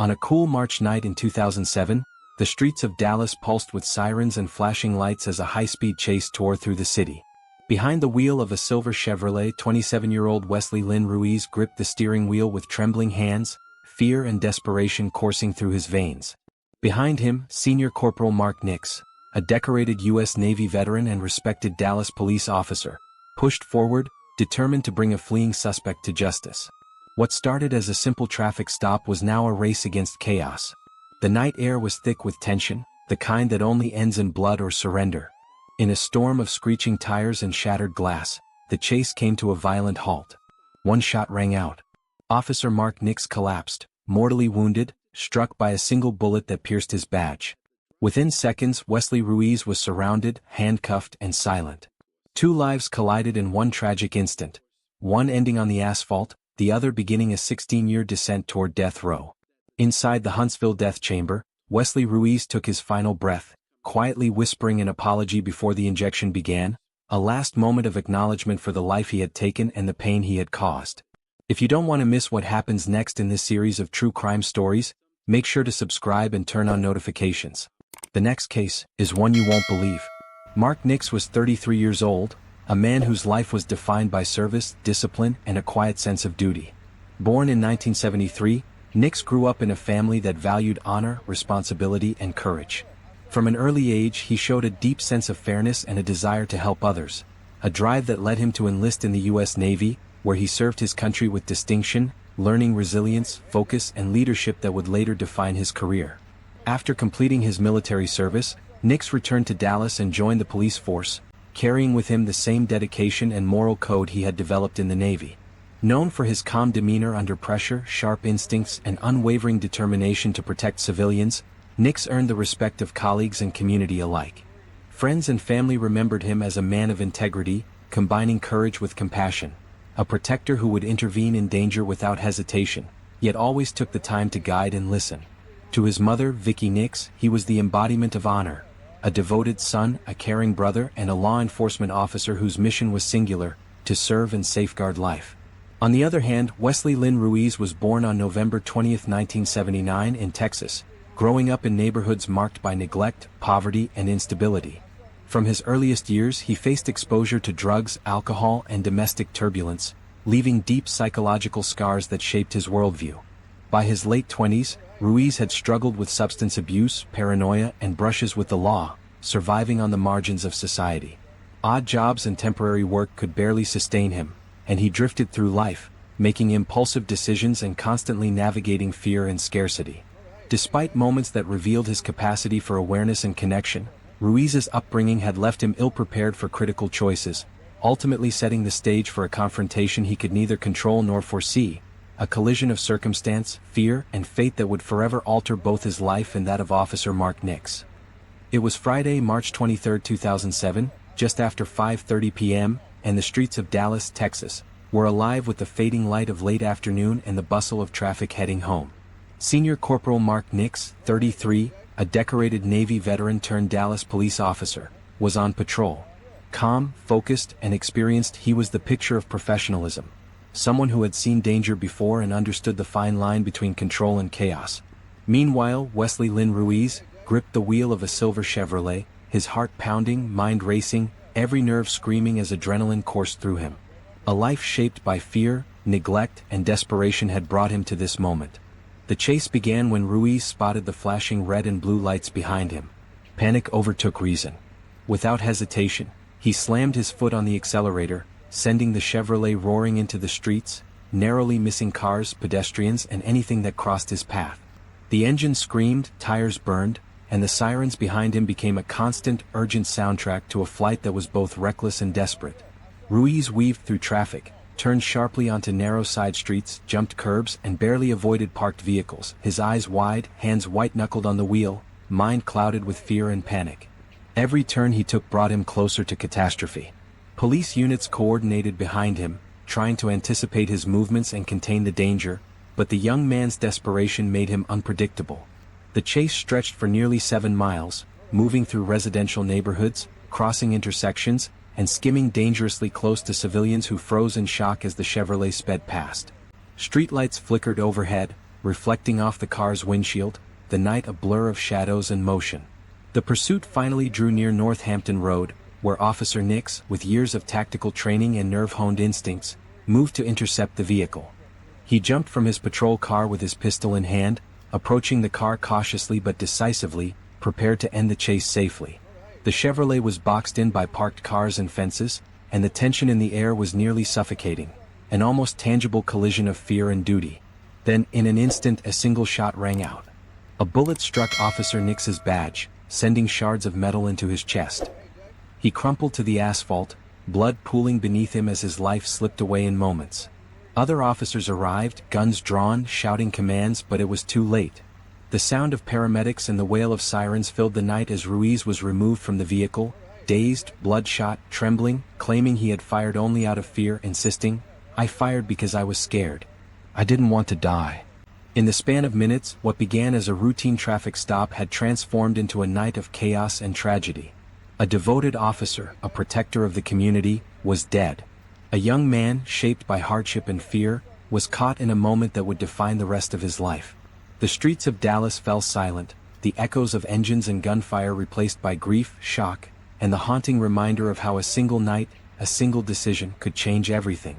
On a cool March night in 2007, the streets of Dallas pulsed with sirens and flashing lights as a high-speed chase tore through the city. Behind the wheel of a silver Chevrolet, 27-year-old Wesley Ruiz gripped the steering wheel with trembling hands, fear and desperation coursing through his veins. Behind him, Senior Corporal Mark Nix, a decorated U.S. Navy veteran and respected Dallas police officer, pushed forward, determined to bring a fleeing suspect to justice. What started as a simple traffic stop was now a race against chaos. The night air was thick with tension, the kind that only ends in blood or surrender. In a storm of screeching tires and shattered glass, the chase came to a violent halt. One shot rang out. Officer Mark Nix collapsed, mortally wounded, struck by a single bullet that pierced his badge. Within seconds, Wesley Ruiz was surrounded, handcuffed, and silent. Two lives collided in one tragic instant, one ending on the asphalt, the other beginning a 16-year descent toward death row. Inside the Huntsville death chamber, Wesley Ruiz took his final breath, quietly whispering an apology before the injection began, a last moment of acknowledgement for the life he had taken and the pain he had caused. If you don't want to miss what happens next in this series of true crime stories, make sure to subscribe and turn on notifications. The next case is one you won't believe. Mark Nix was 33 years old, a man whose life was defined by service, discipline, and a quiet sense of duty. Born in 1973, Nix grew up in a family that valued honor, responsibility, and courage. From an early age, he showed a deep sense of fairness and a desire to help others, a drive that led him to enlist in the U.S. Navy, where he served his country with distinction, learning resilience, focus, and leadership that would later define his career. After completing his military service, Nix returned to Dallas and joined the police force, carrying with him the same dedication and moral code he had developed in the Navy. Known for his calm demeanor under pressure, sharp instincts, and unwavering determination to protect civilians, Nix earned the respect of colleagues and community alike. Friends and family remembered him as a man of integrity, combining courage with compassion, a protector who would intervene in danger without hesitation, yet always took the time to guide and listen. To his mother, Vicki Nix, he was the embodiment of honor, a devoted son, a caring brother, and a law enforcement officer whose mission was singular, to serve and safeguard life. On the other hand, Wesley Ruiz was born on November 20, 1979 in Texas, growing up in neighborhoods marked by neglect, poverty, and instability. From his earliest years, he faced exposure to drugs, alcohol, and domestic turbulence, leaving deep psychological scars that shaped his worldview. By his late 20s, Ruiz had struggled with substance abuse, paranoia, and brushes with the law, surviving on the margins of society. Odd jobs and temporary work could barely sustain him, and he drifted through life, making impulsive decisions and constantly navigating fear and scarcity. Despite moments that revealed his capacity for awareness and connection, Ruiz's upbringing had left him ill-prepared for critical choices, ultimately setting the stage for a confrontation he could neither control nor foresee, a collision of circumstance, fear, and fate that would forever alter both his life and that of Officer Mark Nix. It was Friday, March 23, 2007, just after 5:30 p.m., and the streets of Dallas, Texas, were alive with the fading light of late afternoon and the bustle of traffic heading home. Senior Corporal Mark Nix, 33, a decorated Navy veteran turned Dallas police officer, was on patrol. Calm, focused, and experienced, he was the picture of professionalism. Someone who had seen danger before and understood the fine line between control and chaos. Meanwhile, Wesley Ruiz gripped the wheel of a silver Chevrolet, his heart pounding, mind racing, every nerve screaming as adrenaline coursed through him. A life shaped by fear, neglect, and desperation had brought him to this moment. The chase began when Ruiz spotted the flashing red and blue lights behind him. Panic overtook reason. Without hesitation, he slammed his foot on the accelerator, sending the Chevrolet roaring into the streets, narrowly missing cars, pedestrians, and anything that crossed his path. The engine screamed, tires burned, and the sirens behind him became a constant, urgent soundtrack to a flight that was both reckless and desperate. Ruiz weaved through traffic, turned sharply onto narrow side streets, jumped curbs, and barely avoided parked vehicles, his eyes wide, hands white-knuckled on the wheel, mind clouded with fear and panic. Every turn he took brought him closer to catastrophe. Police units coordinated behind him, trying to anticipate his movements and contain the danger, but the young man's desperation made him unpredictable. The chase stretched for nearly 7 miles, moving through residential neighborhoods, crossing intersections, and skimming dangerously close to civilians who froze in shock as the Chevrolet sped past. Streetlights flickered overhead, reflecting off the car's windshield, the night a blur of shadows and motion. The pursuit finally drew near Northampton Road, where Officer Nix, with years of tactical training and nerve-honed instincts, moved to intercept the vehicle. He jumped from his patrol car with his pistol in hand, approaching the car cautiously but decisively, prepared to end the chase safely. The Chevrolet was boxed in by parked cars and fences, and the tension in the air was nearly suffocating, an almost tangible collision of fear and duty. Then, in an instant, a single shot rang out. A bullet struck Officer Nix's badge, sending shards of metal into his chest. He crumpled to the asphalt, blood pooling beneath him as his life slipped away in moments. Other officers arrived, guns drawn, shouting commands, but it was too late. The sound of paramedics and the wail of sirens filled the night as Ruiz was removed from the vehicle, dazed, bloodshot, trembling, claiming he had fired only out of fear, insisting, "I fired because I was scared. I didn't want to die." In the span of minutes, what began as a routine traffic stop had transformed into a night of chaos and tragedy. A devoted officer, a protector of the community, was dead. A young man, shaped by hardship and fear, was caught in a moment that would define the rest of his life. The streets of Dallas fell silent, the echoes of engines and gunfire replaced by grief, shock, and the haunting reminder of how a single night, a single decision could change everything.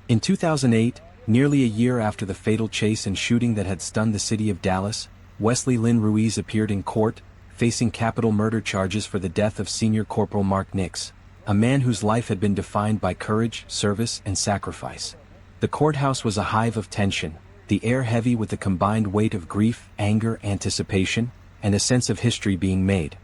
In 2008, nearly a year after the fatal chase and shooting that had stunned the city of Dallas, Wesley Ruiz appeared in court, facing capital murder charges for the death of Senior Corporal Mark Nix, a man whose life had been defined by courage, service, and sacrifice. The courthouse was a hive of tension, the air heavy with the combined weight of grief, anger, anticipation, and a sense of history being made.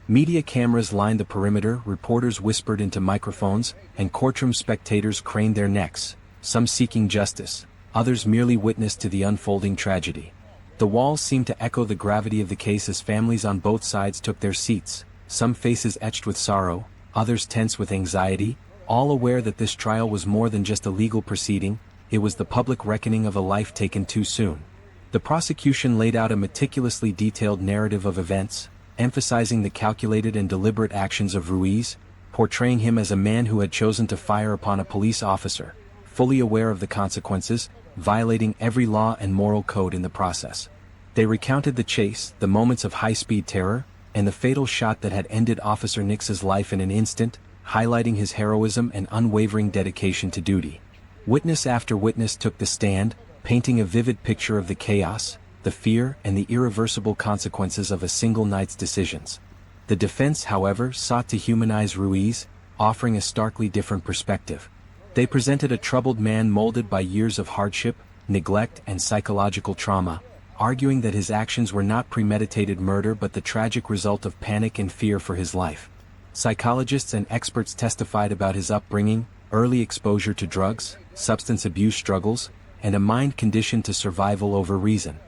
Media cameras lined the perimeter, reporters whispered into microphones, and courtroom spectators craned their necks, some seeking justice, others merely witness to the unfolding tragedy. The walls seemed to echo the gravity of the case as families on both sides took their seats, some faces etched with sorrow, others tense with anxiety, all aware that this trial was more than just a legal proceeding, it was the public reckoning of a life taken too soon. The prosecution laid out a meticulously detailed narrative of events, emphasizing the calculated and deliberate actions of Ruiz, portraying him as a man who had chosen to fire upon a police officer, fully aware of the consequences, violating every law and moral code in the process. They recounted the chase, the moments of high-speed terror, and the fatal shot that had ended Officer Nix's life in an instant, highlighting his heroism and unwavering dedication to duty. Witness after witness took the stand, painting a vivid picture of the chaos, the fear, and the irreversible consequences of a single night's decisions. The defense, however, sought to humanize Ruiz, offering a starkly different perspective. They presented a troubled man molded by years of hardship, neglect, and psychological trauma, arguing that his actions were not premeditated murder but the tragic result of panic and fear for his life. Psychologists and experts testified about his upbringing, early exposure to drugs, substance abuse struggles, and a mind conditioned to survival over reason.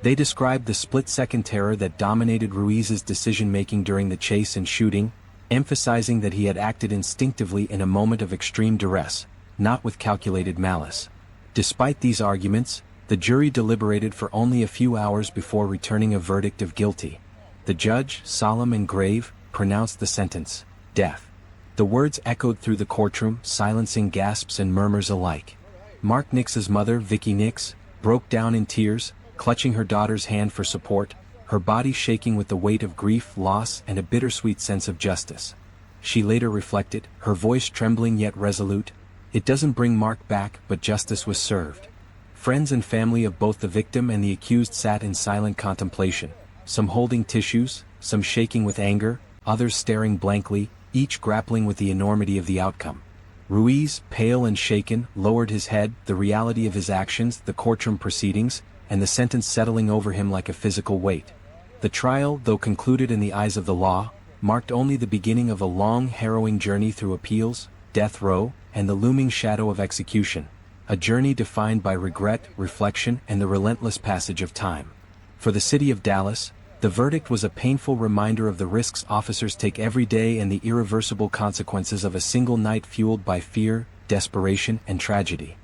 They described the split-second terror that dominated Ruiz's decision-making during the chase and shooting, emphasizing that he had acted instinctively in a moment of extreme duress, not with calculated malice. Despite these arguments, the jury deliberated for only a few hours before returning a verdict of guilty. The judge, solemn and grave, pronounced the sentence, death. The words echoed through the courtroom, silencing gasps and murmurs alike. Mark Nix's mother, Vicky Nix, broke down in tears, clutching her daughter's hand for support, her body shaking with the weight of grief, loss, and a bittersweet sense of justice. She later reflected, her voice trembling yet resolute, "It doesn't bring Mark back, but justice was served." Friends and family of both the victim and the accused sat in silent contemplation, some holding tissues, some shaking with anger, others staring blankly, each grappling with the enormity of the outcome. Ruiz, pale and shaken, lowered his head, the reality of his actions, the courtroom proceedings, and the sentence settling over him like a physical weight. The trial, though concluded in the eyes of the law, marked only the beginning of a long, harrowing journey through appeals, death row, and the looming shadow of execution, a journey defined by regret, reflection, and the relentless passage of time. For the city of Dallas, the verdict was a painful reminder of the risks officers take every day and the irreversible consequences of a single night fueled by fear, desperation, and tragedy.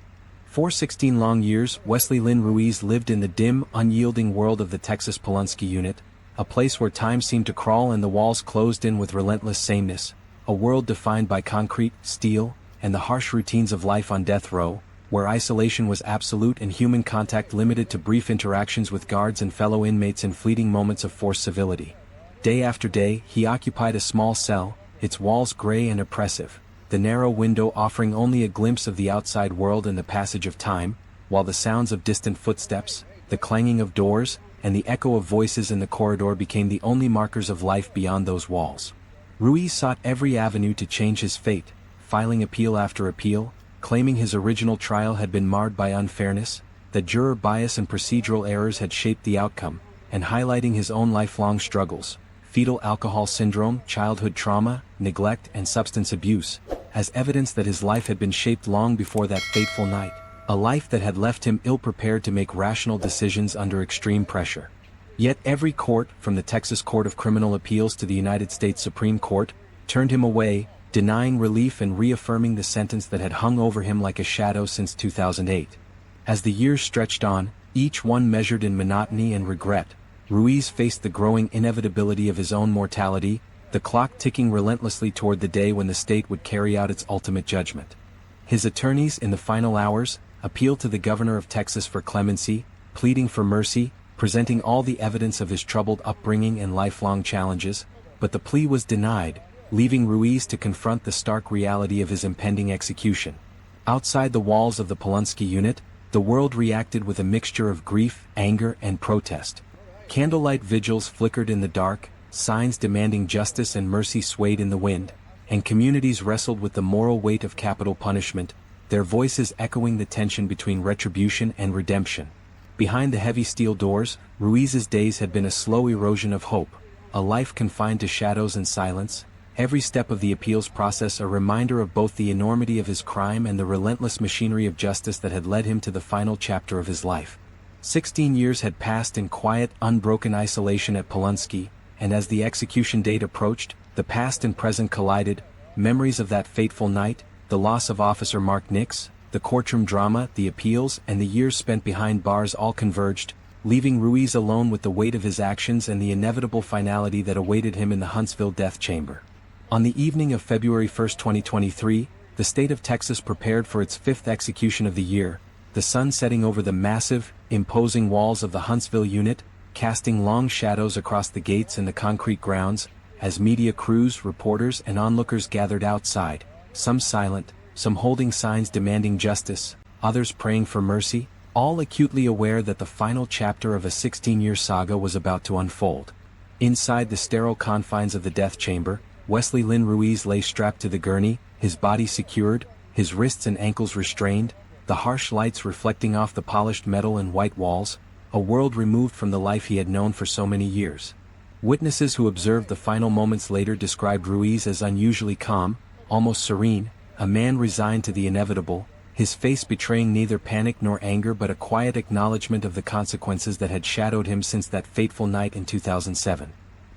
For 16 long years, Wesley Ruiz lived in the dim, unyielding world of the Texas Polunsky Unit, a place where time seemed to crawl and the walls closed in with relentless sameness, a world defined by concrete, steel, and the harsh routines of life on death row, where isolation was absolute and human contact limited to brief interactions with guards and fellow inmates in fleeting moments of forced civility. Day after day, he occupied a small cell, its walls gray and oppressive, the narrow window offering only a glimpse of the outside world and the passage of time, while the sounds of distant footsteps, the clanging of doors, and the echo of voices in the corridor became the only markers of life beyond those walls. Ruiz sought every avenue to change his fate, filing appeal after appeal, claiming his original trial had been marred by unfairness, that juror bias and procedural errors had shaped the outcome, and highlighting his own lifelong struggles, fetal alcohol syndrome, childhood trauma, neglect, and substance abuse, as evidence that his life had been shaped long before that fateful night, a life that had left him ill-prepared to make rational decisions under extreme pressure. Yet every court, from the Texas Court of Criminal Appeals to the United States Supreme Court, turned him away, denying relief and reaffirming the sentence that had hung over him like a shadow since 2008. As the years stretched on, each one measured in monotony and regret, Ruiz faced the growing inevitability of his own mortality, the clock ticking relentlessly toward the day when the state would carry out its ultimate judgment. His attorneys, in the final hours, appealed to the governor of Texas for clemency, pleading for mercy, presenting all the evidence of his troubled upbringing and lifelong challenges, but the plea was denied, leaving Ruiz to confront the stark reality of his impending execution. Outside the walls of the Polunsky unit, the world reacted with a mixture of grief, anger, and protest. Candlelight vigils flickered in the dark, signs demanding justice and mercy swayed in the wind, and communities wrestled with the moral weight of capital punishment, their voices echoing the tension between retribution and redemption. Behind the heavy steel doors, Ruiz's days had been a slow erosion of hope, a life confined to shadows and silence, every step of the appeals process a reminder of both the enormity of his crime and the relentless machinery of justice that had led him to the final chapter of his life. 16 years had passed in quiet, unbroken isolation at Polunsky, and as the execution date approached, the past and present collided, memories of that fateful night, the loss of Officer Mark Nix, the courtroom drama, the appeals, and the years spent behind bars all converged, leaving Ruiz alone with the weight of his actions and the inevitable finality that awaited him in the Huntsville death chamber. On the evening of February 1, 2023, the state of Texas prepared for its fifth execution of the year, the sun setting over the massive, imposing walls of the Huntsville unit, casting long shadows across the gates and the concrete grounds, as media crews, reporters, and onlookers gathered outside, some silent, some holding signs demanding justice, others praying for mercy, all acutely aware that the final chapter of a 16-year saga was about to unfold. Inside the sterile confines of the death chamber, Wesley Ruiz lay strapped to the gurney, his body secured, his wrists and ankles restrained, the harsh lights reflecting off the polished metal and white walls, a world removed from the life he had known for so many years. Witnesses who observed the final moments later described Ruiz as unusually calm, almost serene, a man resigned to the inevitable, his face betraying neither panic nor anger but a quiet acknowledgement of the consequences that had shadowed him since that fateful night in 2007.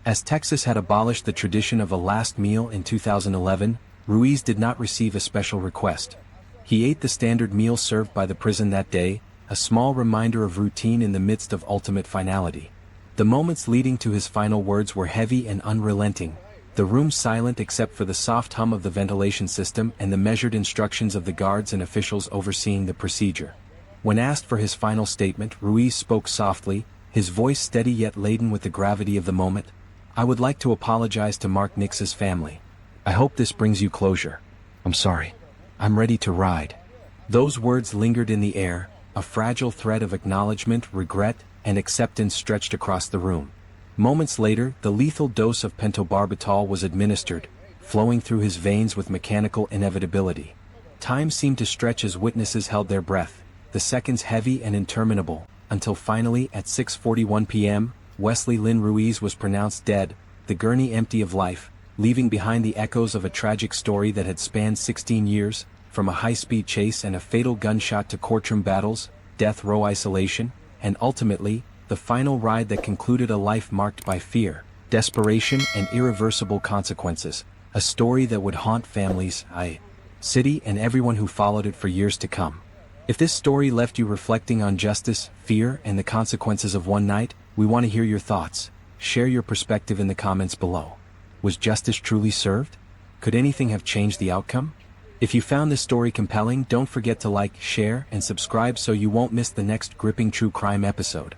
As Texas had abolished the tradition of a last meal in 2011, Ruiz did not receive a special request. He ate the standard meal served by the prison that day, a small reminder of routine in the midst of ultimate finality. The moments leading to his final words were heavy and unrelenting, the room silent except for the soft hum of the ventilation system and the measured instructions of the guards and officials overseeing the procedure. When asked for his final statement, Ruiz spoke softly, his voice steady yet laden with the gravity of the moment. "I would like to apologize to Mark Nix's family. I hope this brings you closure. I'm sorry. I'm ready to ride." Those words lingered in the air, a fragile thread of acknowledgement, regret, and acceptance stretched across the room. Moments later, the lethal dose of pentobarbital was administered, flowing through his veins with mechanical inevitability. Time seemed to stretch as witnesses held their breath, the seconds heavy and interminable, until finally, at 6:41 p.m., Wesley Ruiz was pronounced dead, the gurney empty of life, leaving behind the echoes of a tragic story that had spanned 16 years, from a high-speed chase and a fatal gunshot to courtroom battles, death row isolation, and ultimately, the final ride that concluded a life marked by fear, desperation, and irreversible consequences, a story that would haunt families, city, and everyone who followed it for years to come. If this story left you reflecting on justice, fear, and the consequences of one night, we want to hear your thoughts. Share your perspective in the comments below. Was justice truly served? Could anything have changed the outcome? If you found this story compelling, don't forget to like, share, and subscribe so you won't miss the next gripping true crime episode.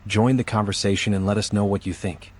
Join the conversation and let us know what you think.